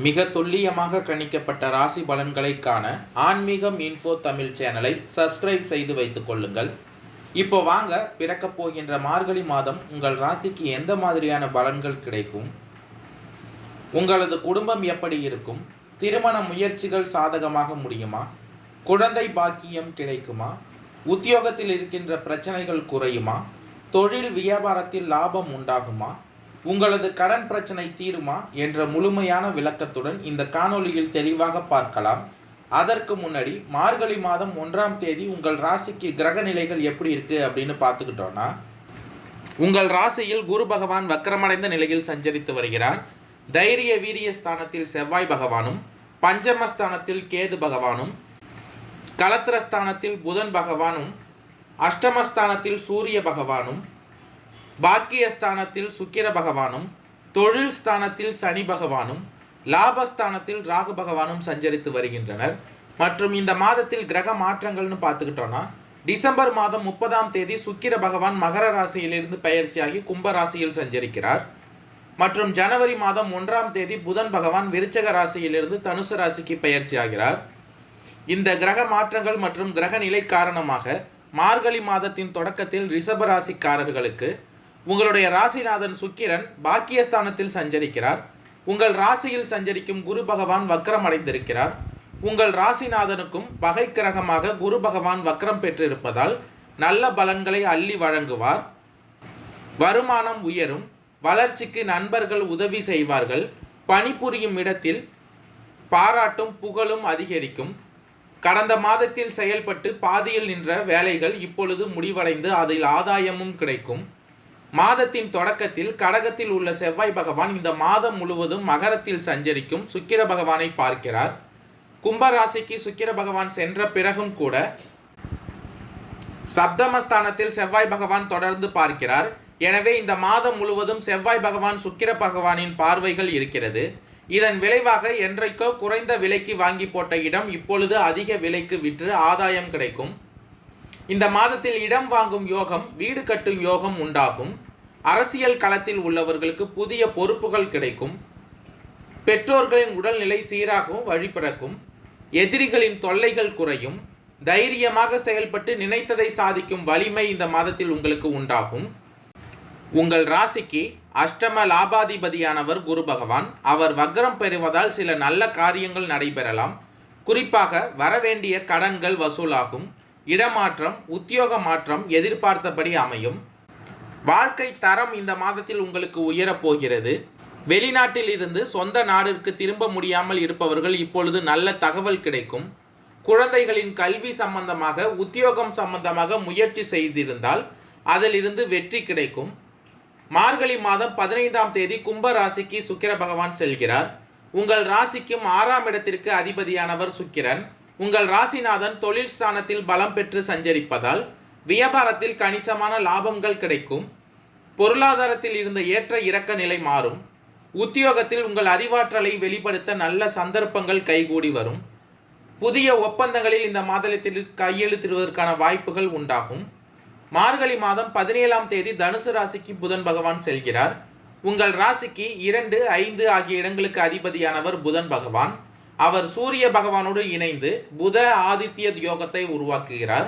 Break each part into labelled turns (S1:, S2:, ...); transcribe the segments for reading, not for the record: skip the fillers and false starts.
S1: மிக துல்லியமாக கணிக்கப்பட்ட ராசி பலன்களை காண ஆன்மீகம் இன்ஃபோ தமிழ் சேனலை சப்ஸ்கிரைப் செய்து வைத்துக் கொள்ளுங்கள். இப்போ வாங்க, பிறக்கப் போகின்ற மார்கழி மாதம் உங்கள் ராசிக்கு எந்த மாதிரியான பலன்கள் கிடைக்கும், உங்களது குடும்பம் எப்படி இருக்கும், திருமண முயற்சிகள் சாதகமாக முடியுமா, குழந்தை பாக்கியம் கிடைக்குமா, உத்தியோகத்தில் இருக்கின்ற பிரச்சனைகள் குறையுமா, தொழில் வியாபாரத்தில் லாபம் உண்டாகுமா, உங்களது கடன் பிரச்சனை தீருமா என்ற முழுமையான விளக்கத்துடன் இந்த காணொளியில் தெளிவாக பார்க்கலாம். அதற்கு முன்னாடி மார்கழி மாதம் 1ஆம் தேதி உங்கள் ராசிக்கு கிரக நிலைகள் எப்படி இருக்குது அப்படின்னு பார்த்துக்கிட்டோன்னா, உங்கள் ராசியில் குரு பகவான் வக்கரமடைந்த நிலையில் சஞ்சரித்து வருகிறார். தைரிய வீரிய ஸ்தானத்தில் செவ்வாய் பகவானும், பஞ்சமஸ்தானத்தில் கேது பகவானும், கலத்திரஸ்தானத்தில் புதன் பகவானும், அஷ்டமஸ்தானத்தில் சூரிய பகவானும், பாக்கியஸ்தானத்தில் சுக்கிர பகவானும், தொழில் ஸ்தானத்தில் சனி பகவானும், லாபஸ்தானத்தில் ராகு பகவானும் சஞ்சரித்து வருகின்றனர். மற்றும் இந்த மாதத்தில் கிரக மாற்றங்கள்னு பார்த்துக்கிட்டோன்னா, டிசம்பர் மாதம் 30ஆம் தேதி சுக்கிர பகவான் மகர ராசியிலிருந்து பெயர்ச்சியாகி கும்ப ராசியில் சஞ்சரிக்கிறார். மற்றும் ஜனவரி மாதம் 1ஆம் தேதி புதன் பகவான் விருச்சக ராசியிலிருந்து தனுசு ராசிக்கு பெயர்ச்சியாகிறார். இந்த கிரக மாற்றங்கள் மற்றும் கிரக நிலை காரணமாக மார்கழி மாதத்தின் தொடக்கத்தில் ரிஷப ராசிக்காரர்களுக்கு உங்களுடைய ராசிநாதன் சுக்கிரன் பாக்கியஸ்தானத்தில் சஞ்சரிக்கிறார். உங்கள் ராசியில் சஞ்சரிக்கும் குரு பகவான் வக்ரம் அடைந்திருக்கிறார். உங்கள் ராசிநாதனுக்கும் பகை கிரகமாக குரு பகவான் வக்ரம் பெற்றிருப்பதால் நல்ல பலன்களை அள்ளி வழங்குவார். வருமானம் உயரும், வளர்ச்சிக்கு நண்பர்கள் உதவி செய்வார்கள், பணிபுரியும் இடத்தில் பாராட்டும் புகழும் அதிகரிக்கும். கடந்த மாதத்தில் செயல்பட்டு பாதியில் நின்ற வேலைகள் இப்பொழுது முடிவடைந்து அதில் ஆதாயமும் கிடைக்கும். மாதத்தின் தொடக்கத்தில் கடகத்தில் உள்ள செவ்வாய் பகவான் இந்த மாதம் முழுவதும் மகரத்தில் சஞ்சரிக்கும் சுக்கிர பகவானை பார்க்கிறார். கும்பராசிக்கு சுக்கிர பகவான் சென்ற பிறகும் கூட சப்தமஸ்தானத்தில் செவ்வாய் பகவான் தொடர்ந்து பார்க்கிறார். எனவே இந்த மாதம் முழுவதும் செவ்வாய் பகவான் சுக்கிர பகவானின் பார்வைகள் இருக்கிறது. இதன் விளைவாக என்றைக்கோ குறைந்த விலைக்கு வாங்கி போட்ட இடம் இப்பொழுது அதிக விலைக்கு விற்று ஆதாயம் கிடைக்கும். இந்த மாதத்தில் இடம் வாங்கும் யோகம், வீடு கட்டும் யோகம் உண்டாகும். அரசியல் களத்தில் உள்ளவர்களுக்கு புதிய பொறுப்புகள் கிடைக்கும். பெற்றோர்களின் உடல்நிலை சீராகவும் வழிபிறக்கும். எதிரிகளின் தொல்லைகள் குறையும். தைரியமாக செயல்பட்டு நினைத்ததை சாதிக்கும் வலிமை இந்த மாதத்தில் உங்களுக்கு உண்டாகும். உங்கள் ராசிக்கு அஷ்டம லாபாதிபதியானவர் குரு பகவான். அவர் வக்ரம் பெறுவதால் சில நல்ல காரியங்கள் நடைபெறலாம். குறிப்பாக வரவேண்டிய கடன்கள் வசூலாகும். இடமாற்றம், உத்தியோக மாற்றம் எதிர்பார்த்தபடி அமையும். வாழ்க்கை தரம் இந்த மாதத்தில் உங்களுக்கு உயரப்போகிறது. வெளிநாட்டில் இருந்து சொந்த நாட்டிற்கு திரும்ப முடியாமல் இருப்பவர்கள் இப்பொழுது நல்ல தகவல் கிடைக்கும். குழந்தைகளின் கல்வி சம்பந்தமாக, உத்தியோகம் சம்பந்தமாக முயற்சி செய்திருந்தால் அதிலிருந்து வெற்றி கிடைக்கும். மார்கழி மாதம் 15ஆம் தேதி கும்ப ராசிக்கு சுக்கிர பகவான் செல்கிறார். உங்கள் ராசிக்கும் 6ஆம் இடத்திற்கு அதிபதியானவர் சுக்கிரன். உங்கள் ராசிநாதன் தொழில் ஸ்தானத்தில் பலம் பெற்று சஞ்சரிப்பதால் வியாபாரத்தில் கணிசமான லாபங்கள் கிடைக்கும். பொருளாதாரத்தில் இருந்த ஏற்ற இறக்க நிலை மாறும். உத்தியோகத்தில் உங்கள் அறிவாற்றலை வெளிப்படுத்த நல்ல சந்தர்ப்பங்கள் கைகூடி வரும். புதிய ஒப்பந்தங்களில் இந்த மாதத்தில் கையெழுத்திடுவதற்கான வாய்ப்புகள் உண்டாகும். மார்கழி மாதம் 17ஆம் தேதி தனுசு ராசிக்கு புதன் பகவான் செல்கிறார். உங்கள் ராசிக்கு 2, 5 ஆகிய இடங்களுக்கு அதிபதியானவர் புதன் பகவான். அவர் சூரிய பகவானோடு இணைந்து புத ஆதித்ய யோகத்தை உருவாக்குகிறார்.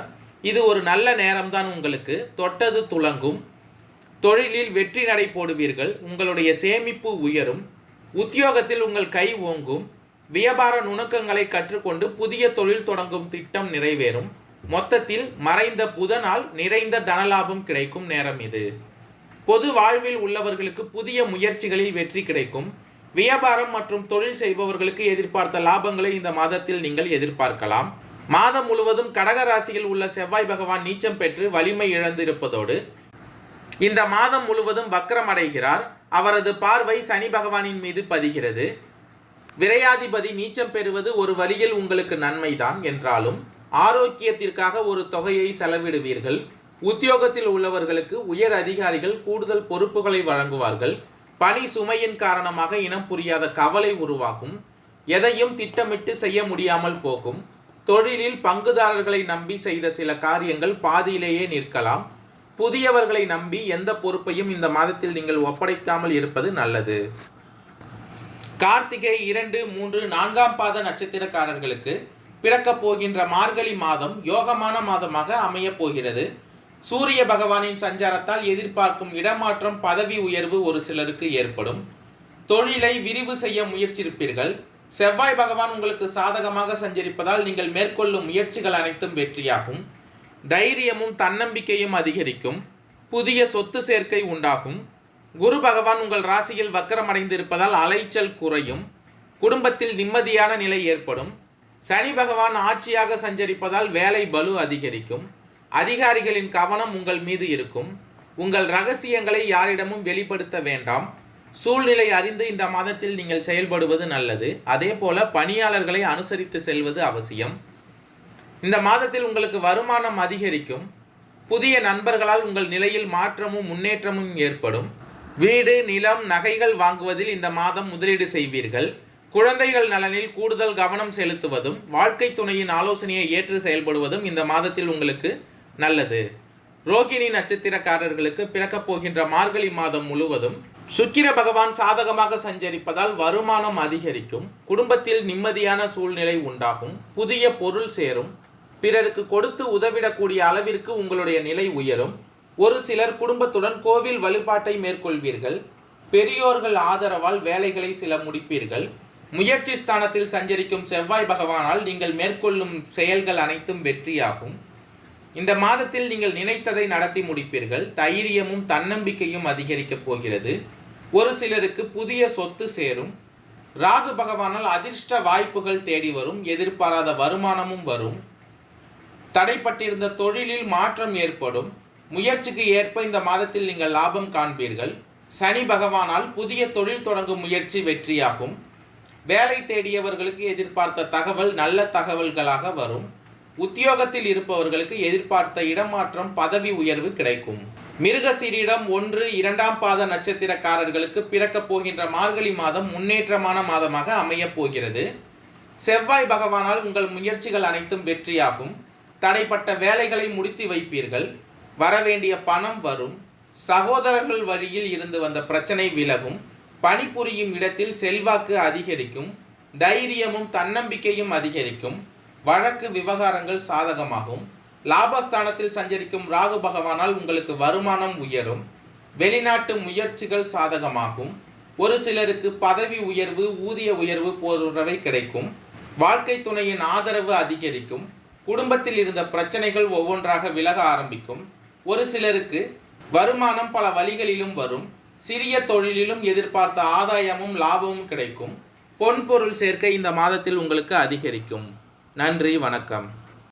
S1: இது ஒரு நல்ல நேரம்தான். உங்களுக்கு தொட்டது துலங்கும். தொழிலில் வெற்றி நடை போடுவீர்கள். உங்களுடைய சேமிப்பு உயரும். உத்தியோகத்தில் உங்கள் கை ஓங்கும். வியாபார நுணுக்கங்களை கற்றுக்கொண்டு புதிய தொழில் தொடங்கும் திட்டம் நிறைவேறும். மொத்தத்தில் மறைந்த புதனால் நிறைந்த தனலாபம் கிடைக்கும் நேரம் இது. பொது வாழ்வில் உள்ளவர்களுக்கு புதிய முயற்சிகளில் வெற்றி கிடைக்கும். வியாபாரம் மற்றும் தொழில் செய்பவர்களுக்கு எதிர்பார்த்த லாபங்களை இந்த மாதத்தில் நீங்கள் எதிர்பார்க்கலாம். மாதம் முழுவதும் கடக ராசியில் உள்ள செவ்வாய் பகவான் நீச்சம் பெற்று வலிமை இழந்திருப்பதோடு இந்த மாதம் முழுவதும் வக்ரம் அடைகிறார். அவரது பார்வை சனி பகவானின் மீது பதிகிறது. விரையாதிபதி நீச்சம் பெறுவது ஒரு வழியில் உங்களுக்கு நன்மைதான் என்றாலும் ஆரோக்கியத்திற்காக ஒரு தொகையை செலவிடுவீர்கள். உத்தியோகத்தில் உள்ளவர்களுக்கு உயர் அதிகாரிகள் கூடுதல் பொறுப்புகளை வழங்குவார்கள். பணி சுமையின் காரணமாக இனம் புரியாத கவலை உருவாகும். எதையும் திட்டமிட்டு செய்ய முடியாமல் போகும். தொழிலில் பங்குதாரர்களை நம்பி செய்த சில காரியங்கள் பாதியிலேயே நிற்கலாம். புதியவர்களை நம்பி எந்த பொறுப்பையும் இந்த மாதத்தில் நீங்கள் ஒப்படைக்காமல் இருப்பது நல்லது. கார்த்திகை 2, 3, 4ஆம் பாத நட்சத்திரக்காரர்களுக்கு பிறக்கப் போகின்ற மார்கழி மாதம் யோகமான மாதமாக அமையப் போகிறது. சூரிய பகவானின் சஞ்சாரத்தால் எதிர்பார்க்கும் இடமாற்றம், பதவி உயர்வு ஒரு சிலருக்கு ஏற்படும். தொழிலை விரிவு செய்ய முயற்சியிருப்பீர்கள். செவ்வாய் பகவான் உங்களுக்கு சாதகமாக சஞ்சரிப்பதால் நீங்கள் மேற்கொள்ளும் முயற்சிகள் அனைத்தும் வெற்றியாகும். தைரியமும் தன்னம்பிக்கையும் அதிகரிக்கும். புதிய சொத்து சேர்க்கை உண்டாகும். குரு பகவான் உங்கள் ராசியில் வக்கரமடைந்து இருப்பதால் அலைச்சல் குறையும். குடும்பத்தில் நிம்மதியான நிலை ஏற்படும். சனி பகவான் ஆட்சியாக சஞ்சரிப்பதால் வேலை பளு அதிகரிக்கும். அதிகாரிகளின் கவனம் உங்கள் மீது இருக்கும். உங்கள் ரகசியங்களை யாரிடமும் வெளிப்படுத்த வேண்டாம். சூழ்நிலை அறிந்து இந்த மாதத்தில் நீங்கள் செயல்படுவது நல்லது. அதே போல பணியாளர்களை அனுசரித்து செல்வது அவசியம். இந்த மாதத்தில் உங்களுக்கு வருமானம் அதிகரிக்கும். புதிய நண்பர்களால் உங்கள் நிலையில் மாற்றமும் முன்னேற்றமும் ஏற்படும். வீடு, நிலம், நகைகள் வாங்குவதில் இந்த மாதம் முதலீடு செய்வீர்கள். குழந்தைகள் நலனில் கூடுதல் கவனம் செலுத்துவதும் வாழ்க்கை துணையின் ஆலோசனையை ஏற்று செயல்படுவதும் இந்த மாதத்தில் உங்களுக்கு நல்லது. ரோகிணி நட்சத்திரக்காரர்களுக்கு பிறக்கப் போகின்ற மார்கழி மாதம் முழுவதும் சுக்கிர பகவான் சாதகமாக சஞ்சரிப்பதால் வருமானம் அதிகரிக்கும். குடும்பத்தில் நிம்மதியான சூழ்நிலை உண்டாகும். புதிய பொருள் சேரும். பிறருக்கு கொடுத்து உதவிடக்கூடிய அளவிற்கு உங்களுடைய நிலை உயரும். ஒரு சிலர் குடும்பத்துடன் கோவில் வழிபாட்டை மேற்கொள்வீர்கள். பெரியோர்கள் ஆதரவால் வேலைகளை சில முடிப்பீர்கள். முயற்சி ஸ்தானத்தில் சஞ்சரிக்கும் செவ்வாய் பகவானால் நீங்கள் மேற்கொள்ளும் செயல்கள் அனைத்தும் வெற்றியாகும். இந்த மாதத்தில் நீங்கள் நினைத்ததை நடத்தி முடிப்பீர்கள். தைரியமும் தன்னம்பிக்கையும் அதிகரிக்கப் போகிறது. ஒரு சிலருக்கு புதிய சொத்து சேரும். ராகு பகவானால் அதிர்ஷ்ட வாய்ப்புகள் தேடி வரும். எதிர்பாராத வருமானமும் வரும். தடைப்பட்டிருந்த தொழிலில் மாற்றம் ஏற்படும். முயற்சிக்கு ஏற்ப இந்த மாதத்தில் நீங்கள் லாபம் காண்பீர்கள். சனி பகவானால் புதிய தொழில் தொடங்கும் முயற்சி வெற்றியாகும். வேலை தேடியவர்களுக்கு எதிர்பார்த்த தகவல் நல்ல தகவல்களாக வரும். உத்தியோகத்தில் இருப்பவர்களுக்கு எதிர்பார்த்த இடமாற்றம், பதவி உயர்வு கிடைக்கும். மிருகசீரிடம் 1, 2ஆம் பாத நட்சத்திரக்காரர்களுக்கு பிறக்கப் போகின்ற மார்கழி மாதம் முன்னேற்றமான மாதமாக அமையப் போகிறது. செவ்வாய் பகவானால் உங்கள் முயற்சிகள் அனைத்தும் வெற்றியாகும். தடைப்பட்ட வேலைகளை முடித்து வைப்பீர்கள். வரவேண்டிய பணம் வரும். சகோதரர்கள் வழியில் இருந்து வந்த பிரச்சனை விலகும். பணிபுரியும் இடத்தில் செல்வாக்கு அதிகரிக்கும். தைரியமும் தன்னம்பிக்கையும் அதிகரிக்கும். வழக்கு விவகாரங்கள் சாதகமாகும். லாபஸ்தானத்தில் சஞ்சரிக்கும் ராகு பகவானால் உங்களுக்கு வருமானம் உயரும். வெளிநாட்டு முயற்சிகள் சாதகமாகும். ஒரு சிலருக்கு பதவி உயர்வு, ஊதிய உயர்வு போன்றவை கிடைக்கும். வாழ்க்கை துணையின் ஆதரவு அதிகரிக்கும். குடும்பத்தில் இருந்த பிரச்சனைகள் ஒவ்வொன்றாக விலக ஆரம்பிக்கும். ஒரு சிலருக்கு வருமானம் பல வழிகளிலும் வரும். சிறிய தொழிலிலும் எதிர்பார்த்த ஆதாயமும் லாபமும் கிடைக்கும். பொன்பொருள் சேர்க்கை இந்த மாதத்தில் உங்களுக்கு அதிகரிக்கும். நன்றி, வணக்கம்.